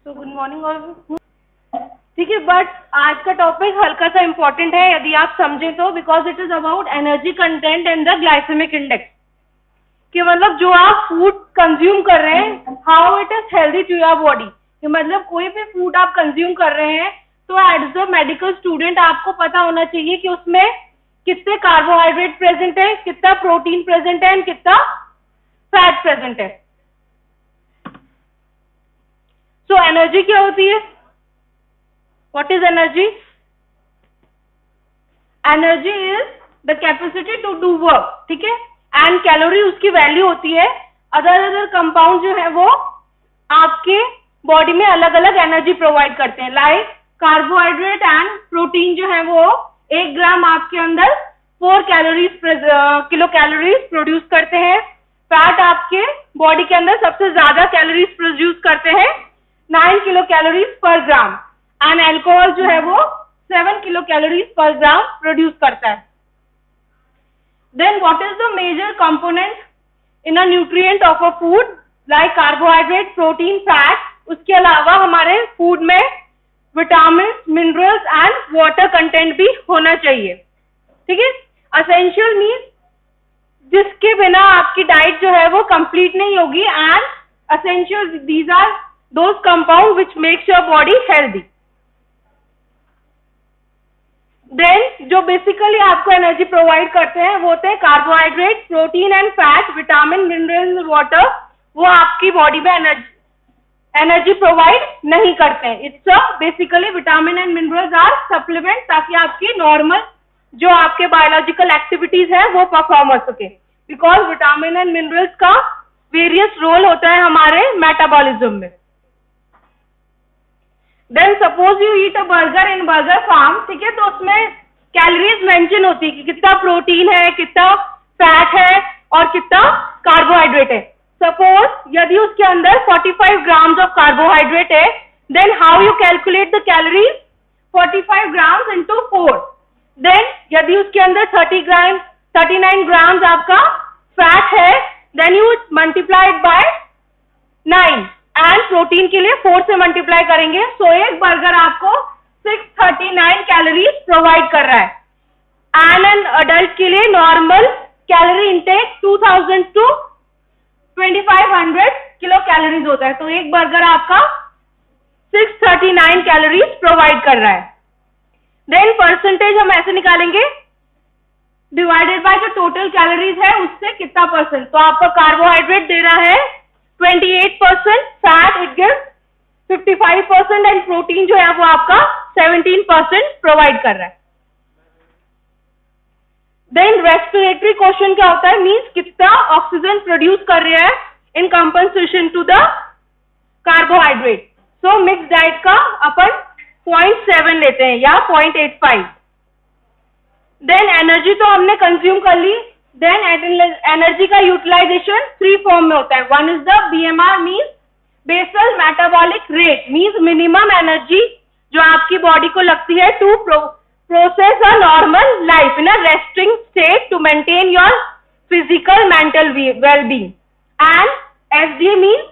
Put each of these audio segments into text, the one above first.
तो good morning all. ठीक है, बट आज का टॉपिक हल्का सा इम्पोर्टेंट है यदि आप समझें तो, because it is about energy content and the glycaemic index. कि मतलब जो आप फूड कंज्यूम कर रहे हैं, how it is healthy to your body. कि मतलब कोई भी फूड आप कंज्यूम कर रहे हैं तो एज अ मेडिकल स्टूडेंट आपको पता होना चाहिए कि उसमें कितने कार्बोहाइड्रेट प्रेजेंट है, कितना प्रोटीन प्रेजेंट है एंड कितना फैट प्रेजेंट है। सो एनर्जी क्या होती है? What is energy? Energy is the capacity to do work, ठीक है, एंड कैलोरी उसकी वैल्यू होती है। अदर कंपाउंड जो है वो आपके बॉडी में अलग अलग एनर्जी प्रोवाइड करते हैं। लाइक कार्बोहाइड्रेट एंड प्रोटीन जो है वो 1 ग्राम आपके अंदर 4 किलो कैलोरीज प्रोड्यूस करते हैं। फैट आपके बॉडी के अंदर सबसे ज्यादा कैलोरीज प्रोड्यूस करते हैं, 9 किलो कैलोरीज पर ग्राम, एंड अल्कोहल जो है वो 7 किलो कैलोरीज पर ग्राम प्रोड्यूस करता है। Then what is the major component in a nutrient of a food? Like carbohydrate, protein, fat. उसके अलावा हमारे फूड में vitamin, minerals and water content भी होना चाहिए, ठीक है। एसेंशियल मीन्स जिसके बिना आपकी डाइट जो है वो कंप्लीट नहीं होगी, and essential these are those compound which makes your body healthy. Then जो बेसिकली आपको एनर्जी प्रोवाइड करते हैं वो होते हैं carbohydrate, protein and fat, vitamin, minerals, water. वो आपकी बॉडी में एनर्जी प्रोवाइड नहीं करते हैं। It's basically vitamin and minerals are supplement, ताकि आपकी नॉर्मल जो आपके बायोलॉजिकल एक्टिविटीज है वो परफॉर्म हो सके। बिकॉज विटामिन एंड मिनरल्स का वेरियस रोल होता है हमारे मेटाबॉलिज्म में। Then suppose you eat a burger in burger form, ठीक है, तो उसमें कैलोरीज मेंशन होती है कि कितना प्रोटीन है, कितना फैट है और कितना कार्बोहाइड्रेट है। सपोज यदि उसके अंदर 45 ग्राम्स ऑफ कार्बोहाइड्रेट है, then how you calculate the calories? 45 grams into 4। Then यदि उसके अंदर 39 ग्राम्स आपका फैट है, then you multiply it by 9, and protein के लिए 4 से मल्टीप्लाई करेंगे। सो एक बर्गर आपको 639 कैलोरीज प्रोवाइड कर रहा है, एंड एन अडल्ट के लिए normal calorie intake 2000 to 2500 kilo calories होता है। तो एक बर्गर आपका 639 कैलोरीज प्रोवाइड कर रहा है। देन परसेंटेज हम ऐसे निकालेंगे, डिवाइडेड बाय जो टोटल कैलोरीज है उससे कितना परसेंट। तो आपका कार्बोहाइड्रेट दे रहा है 28%, fat it gives 55% and protein जो है वो आपका 17% प्रोवाइड कर रहा है। देन रेस्पिरेटरी क्वेश्चन क्या होता है? मींस कितना ऑक्सीजन प्रोड्यूस कर रहा है in compensation to the carbohydrate. So mix diet का अपन 0.7 लेते हैं या 0.85। देन एनर्जी तो हमने कंज्यूम कर ली। देन एनर्जी का यूटिलाइजेशन 3 फॉर्म में होता है। One is the BMR, means basal metabolic rate, means minimum energy जो आपकी बॉडी को लगती है to process a normal life in a resting state to maintain your physical mental wellbeing. And SDA means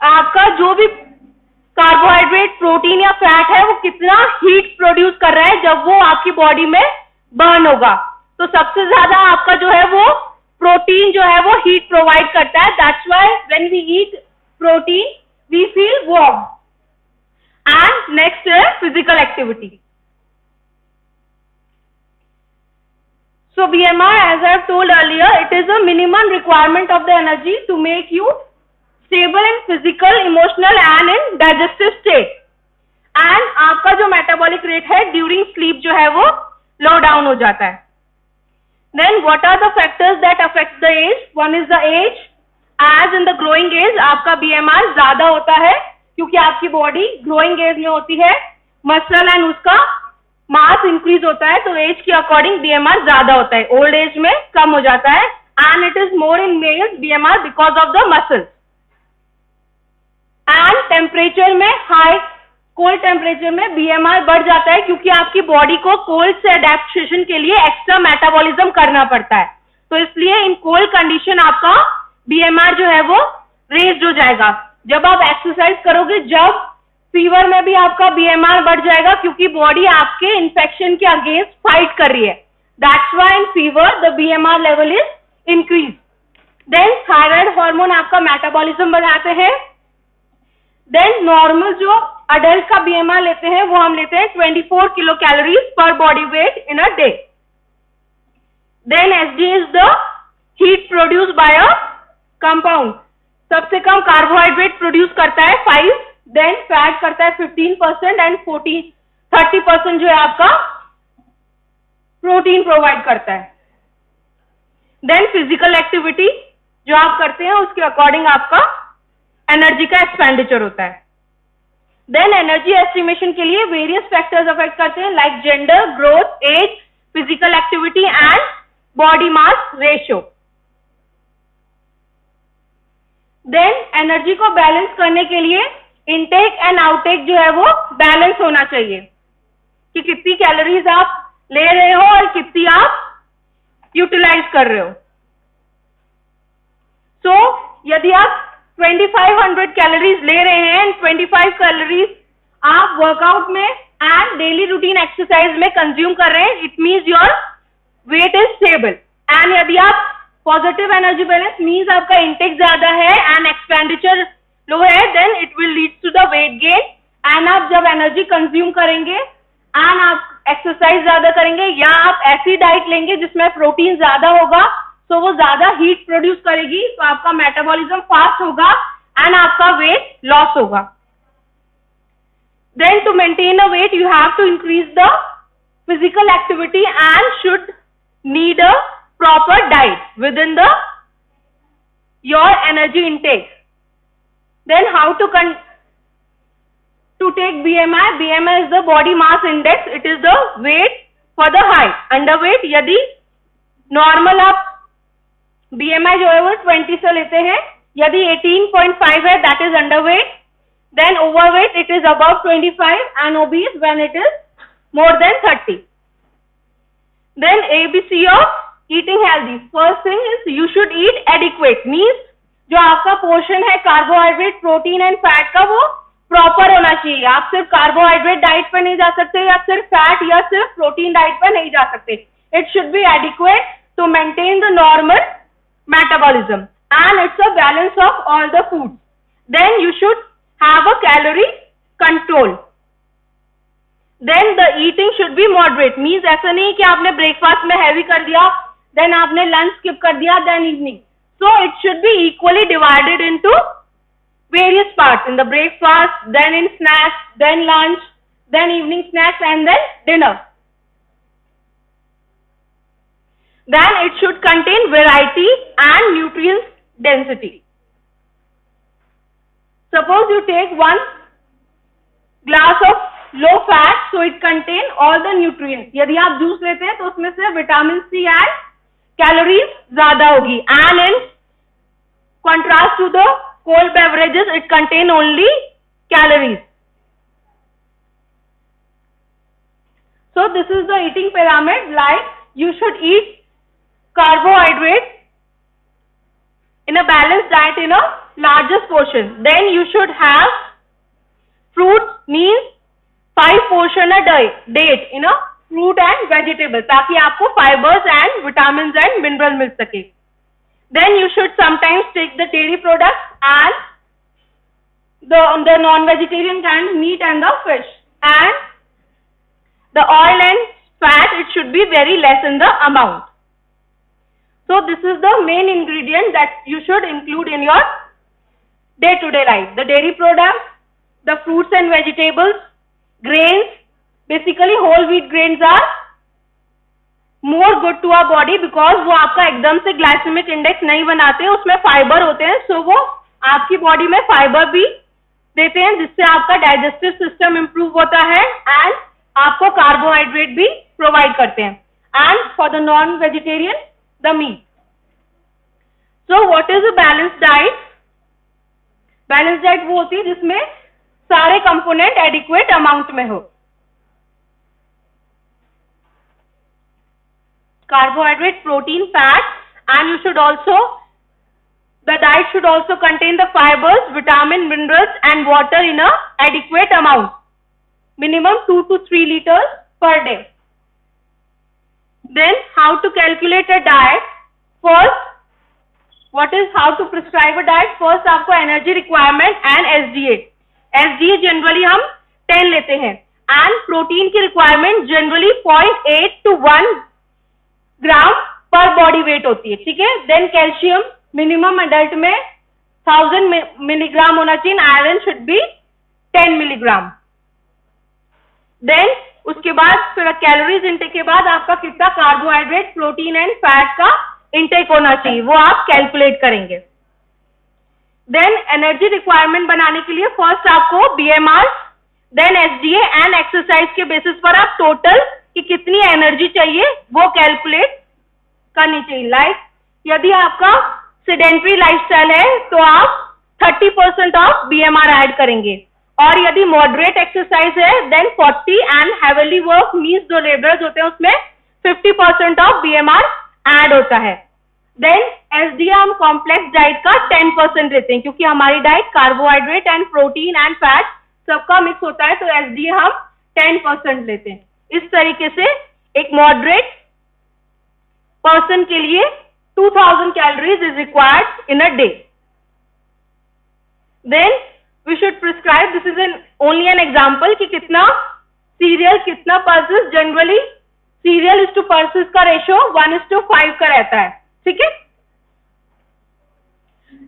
आपका जो भी कार्बोहाइड्रेट, प्रोटीन या fat है वो कितना हीट प्रोड्यूस कर रहा है जब वो आपकी बॉडी में बर्न होगा। तो सबसे ज्यादा आपका जो है वो प्रोटीन जो है वो हीट प्रोवाइड करता है। That's why when we eat protein we feel warm. And next है physical activity. So BMR, as I have told earlier, it is a minimum requirement of the energy to make you stable in physical, emotional and in digestive state. And आपका जो metabolic rate है during sleep जो है वो low down हो जाता है। Then what are the factors that affect the age? One is the age. As in the growing age आपका BMR ज्यादा होता है क्योंकि आपकी बॉडी ग्रोइंग एज में होती है, मसल एंड उसका मास इंक्रीज होता है, तो एज के अकॉर्डिंग BMR ज्यादा होता है। ओल्ड एज में कम हो जाता है, and it is more in males BMR because of the muscles. And temperature में हाई कोल्ड टेम्परेचर में BMR बढ़ जाता है क्योंकि आपकी बॉडी को कोल्ड से अडेप्टेशन के लिए एक्स्ट्रा मेटाबॉलिज्म करना पड़ता है। तो इसलिए इन कोल्ड कंडीशन आपका BMR जो है वो रेज्ड हो जाएगा। जब आप एक्सरसाइज करोगे, जब फीवर में भी आपका BMR बढ़ जाएगा क्योंकि बॉडी आपके इन्फेक्शन के अगेंस्ट फाइट कर रही है. That's why in fever the BMR level is increase. Then thyroid hormone आपका मेटाबॉलिज्म बढ़ाते हैं. देन नॉर्मल जो अडल्ट का BMR लेते हैं वो हम लेते हैं 24 kilo calories per body weight in a day. Then SDA is the heat produce by a compound. सबसे कम कार्बोहाइड्रेट प्रोड्यूस करता है 5, देन फैट करता है 15% एंड 30% जो है आपका प्रोटीन प्रोवाइड करता है. देन फिजिकल एक्टिविटी जो आप करते हैं उसके अकॉर्डिंग आपका एनर्जी का एक्सपेंडिचर होता है. देन एनर्जी एस्टिमेशन के लिए वेरियस फैक्टर्स अफेक्ट करते हैं like gender, growth, age, physical activity and body mass ratio. Then energy को बैलेंस करने के लिए इनटेक एंड आउटटेक जो है वो बैलेंस होना चाहिए कि कितनी कैलोरीज आप ले रहे हो और कितनी आप यूटिलाइज कर रहे हो. सो यदि आप 2500 कैलोरीज ले रहे हैं एंड 25 कैलोरीज आप वर्कआउट में एंड डेली रूटीन एक्सरसाइज में कंज्यूम कर रहे हैं, it means your weight is stable. And यदि आप पॉजिटिव एनर्जी बैलेंस मीन्स आपका इंटेक ज्यादा है एंड एक्सपेंडिचर लो है, then it will lead to the weight gain. And आप जब एनर्जी कंज्यूम करेंगे एंड आप एक्सरसाइज ज्यादा करेंगे या आप ऐसी डाइट लेंगे जिसमें प्रोटीन ज्यादा होगा, तो वो ज्यादा हीट प्रोड्यूस करेगी, तो आपका मेटाबॉलिज्म फास्ट होगा एंड आपका वेट लॉस होगा. Then to maintain a weight you have to increase the physical activity and should need a proper diet within your energy intake. Then how to take BMI? BMI is the body mass index. It is the weight for the height. Underweight यदि normal आप BMI जो है वो 20 से लेते हैं, यदि 18.5 है that is underweight. Then overweight it is above 25 and obese when it is more than 30. Then ABC of eating healthy. First thing is you should eat adequate. Means जो आपका पोर्शन है कार्बोहाइड्रेट, प्रोटीन एंड फैट का वो proper होना चाहिए. आप सिर्फ carbohydrate diet पर नहीं जा सकते या सिर्फ फैट या सिर्फ प्रोटीन डाइट पर नहीं जा सकते. It should be adequate to maintain the normal metabolism and it's a balance of all the food. Then you should have a calorie control. Then the eating should be moderate. Means ऐसा नहीं कि आपने breakfast में heavy कर दिया, then आपने lunch skip कर दिया, then evening. So it should be equally divided into various parts. In the breakfast, then in snacks, then lunch, then evening snacks and then dinner. Then it should contain variety and nutrient density. Suppose you take 1 glass of low fat, so it contain all the nutrients. यदि आप juice लेते हैं तो उसमें से vitamin C and calories ज्यादा होगी. And in contrast to the cold beverages, it contain only calories. So this is the eating pyramid. Like you should eat carbohydrate in a balanced diet in a largest portion. Then you should have fruits, means 5 portion a day in a fruit and vegetable, ताकि आपको fibers and vitamins and minerals मिल सके. Then you should sometimes take the dairy products and the non-vegetarian kind meat and the fish. And the oil and fat, it should be very less in the amount. So this is the main ingredient that you should include in your day-to-day life. The dairy products, the fruits and vegetables, grains, basically whole wheat grains are more good to our body because वो आपका एकदम से glycaemic index नहीं बनाते हैं, उसमें fibre होते हैं. सो वो आपकी बॉडी में फाइबर भी देते हैं जिससे आपका डाइजेस्टिव सिस्टम इंप्रूव होता है एंड आपको कार्बोहाइड्रेट भी प्रोवाइड करते हैं. And for the non vegetarian the meat. So what is a balanced diet? Balanced diet वो होती है जिसमें सारे कंपोनेंट एडिक्वेट अमाउंट में हो. Carbohydrate, protein, fat, and you should also The diet should also contain the fibers, vitamin, minerals and water in a adequate amount. Minimum 2 to 3 liters per day. Then how to calculate a diet? First, what is how to prescribe a diet? First आपको energy requirement and SDA. SDA generally हम 10 लेते हैं and protein की requirement generally 0.8 to 1 ग्राम पर body wait होती है, ठीक है. देन कैल्शियम मिनिमम एडल्ट में 1000 मिलीग्राम होना चाहिए. Iron should be 10 milligram. Then उसके बाद फिर कैलोरीज इंटेक के बाद आपका कितना कार्बोहाइड्रेट, प्रोटीन एंड फैट का इंटेक होना चाहिए वो आप कैलकुलेट करेंगे. देन एनर्जी रिक्वायरमेंट बनाने के लिए फर्स्ट आपको BMR, then SDA and exercise के बेसिस पर आप टोटल कि कितनी एनर्जी चाहिए वो कैलकुलेट करनी चाहिए. लाइक यदि आपका सेडेंटरी लाइफस्टाइल है तो आप 30% ऑफ BMR ऐड करेंगे और यदि मॉडरेट एक्सरसाइज है then 40 and heavily work means जो लेबरर्स होते हैं उसमें 50% ऑफ BMR ऐड होता है. देन SDA हम कॉम्प्लेक्स डाइट का 10% देते हैं क्योंकि हमारी diet carbohydrate and protein and fat सबका मिक्स होता है तो SDA हम 10% लेते हैं. इस तरीके से एक मॉडरेट पर्सन के लिए 2000 calories is required in a day. Then we should prescribe, this is only an example कि कितना सीरियल, कितना pulses. Generally cereal is to pulses का रेशियो 1:5 का रहता है, ठीक है.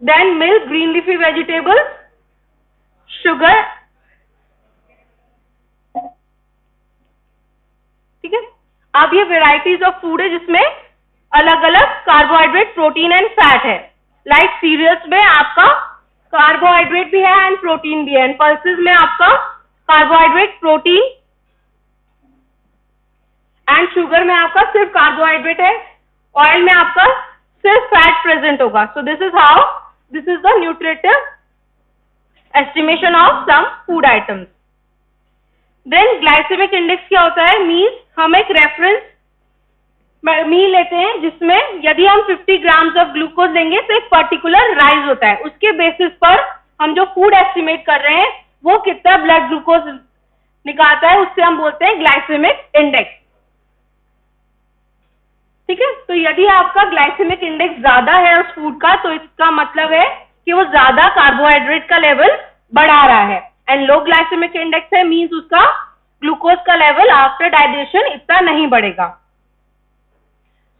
Then milk, green leafy vegetables, sugar, ठीक है. अब ये वेराइटीज ऑफ फूड है जिसमें अलग अलग कार्बोहाइड्रेट, प्रोटीन एंड फैट है. लाइक सीरियल्स में आपका कार्बोहाइड्रेट भी है एंड प्रोटीन भी है. एंड पल्सेस में आपका कार्बोहाइड्रेट, प्रोटीन एंड शुगर में आपका सिर्फ कार्बोहाइड्रेट है. ऑयल में आपका सिर्फ फैट प्रेजेंट होगा. So this is how, this is the nutritive estimation of some food items. Then glycemic index क्या होता है? मीन्स हम एक रेफरेंस मील लेते हैं जिसमें यदि हम 50 ग्राम्स ऑफ ग्लूकोज लेंगे तो एक पर्टिकुलर राइज होता है. उसके बेसिस पर हम जो फूड एस्टिमेट कर रहे हैं वो कितना ब्लड ग्लूकोज निकालता है उससे हम बोलते हैं ग्लाइसेमिक इंडेक्स, ठीक है. तो यदि आपका ग्लाइसेमिक इंडेक्स ज्यादा है उस फूड का तो इसका मतलब है कि वो ज्यादा कार्बोहाइड्रेट का लेवल बढ़ा रहा है. एंड लो ग्लाइसेमिक इंडेक्स है मीन्स उसका ग्लूकोज का लेवल आफ्टर डाइजेशन इतना नहीं बढ़ेगा.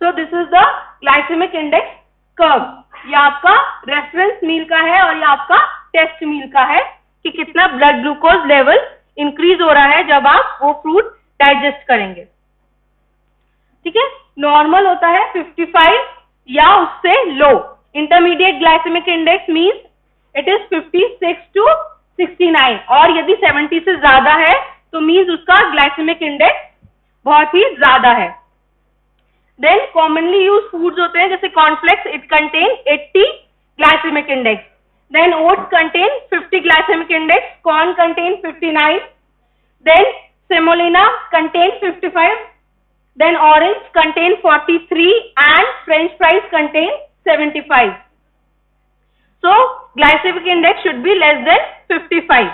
So this is the glycaemic index curve. ये आपका रेफरेंस मील का है और ये आपका टेस्ट मील का है कि कितना ब्लड ग्लूकोज लेवल इंक्रीज हो रहा है जब आप वो फ्रूट डाइजेस्ट करेंगे, ठीक है. नॉर्मल होता है 55 या उससे low. Intermediate glycemic index means it is 56 to 69 और यदि 70 से ज्यादा है तो मीन्स उसका ग्लाइसेमिक इंडेक्स बहुत ही ज्यादा है. देन कॉमनली यूज फूड्स होते हैं जैसे cornflakes, it contain 80 glycemic index. Then oats contain 50 glycemic index, corn contain 59, then semolina contain 55, then orange contain 43 and french fries contain 75. So glycemic index should be less than 55.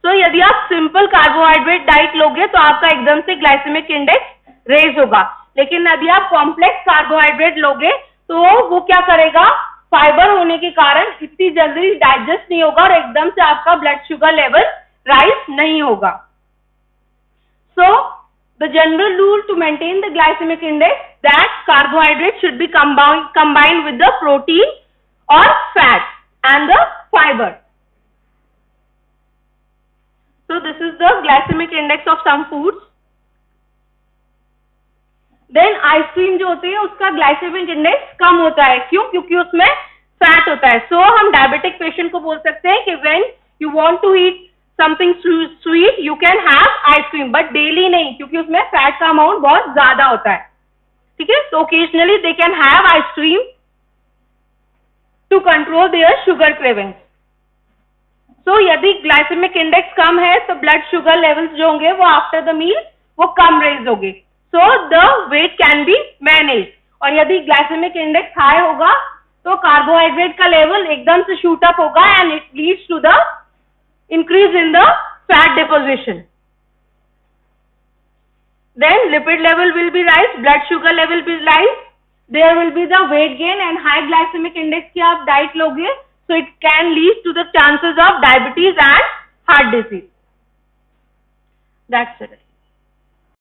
So यदि आप simple carbohydrate diet लोगे तो आपका एकदम से glycaemic index raise होगा. लेकिन यदि आप कॉम्प्लेक्स कार्बोहाइड्रेट लोगे तो वो क्या करेगा, फाइबर होने के कारण इतनी जल्दी डाइजेस्ट नहीं होगा और एकदम से आपका ब्लड शुगर लेवल राइज नहीं होगा. So the general rule to maintain the glycemic index that carbohydrate should be combined with the protein or fat and the fiber. So this is the glycemic index of some foods. Then ice cream जो होती है उसका glycemic index कम होता है. क्यों? क्योंकि उसमें fat होता है. So हम डायबिटिक पेशेंट को बोल सकते हैं कि when you want to eat something sweet you can have ice cream but daily नहीं, क्योंकि उसमें फैट का अमाउंट बहुत ज्यादा होता है, ठीक है. तो occasionally they can have ice cream to control their sugar cravings. So यदि ग्लाइसेमिक इंडेक्स कम है तो ब्लड शुगर लेवल्स जो होंगे वो आफ्टर द मील वो कम रेज होंगे. So the weight can be manage. और यदि ग्लाइसेमिक इंडेक्स हाई होगा तो कार्बोहाइड्रेट का लेवल एकदम से शूट अप होगा and it leads to the increase in the fat deposition. Then lipid level will be rise, blood sugar level will rise, there will be the weight gain and high glycemic index की आप diet लोगे, so it can lead to the chances of diabetes and heart disease. That's it.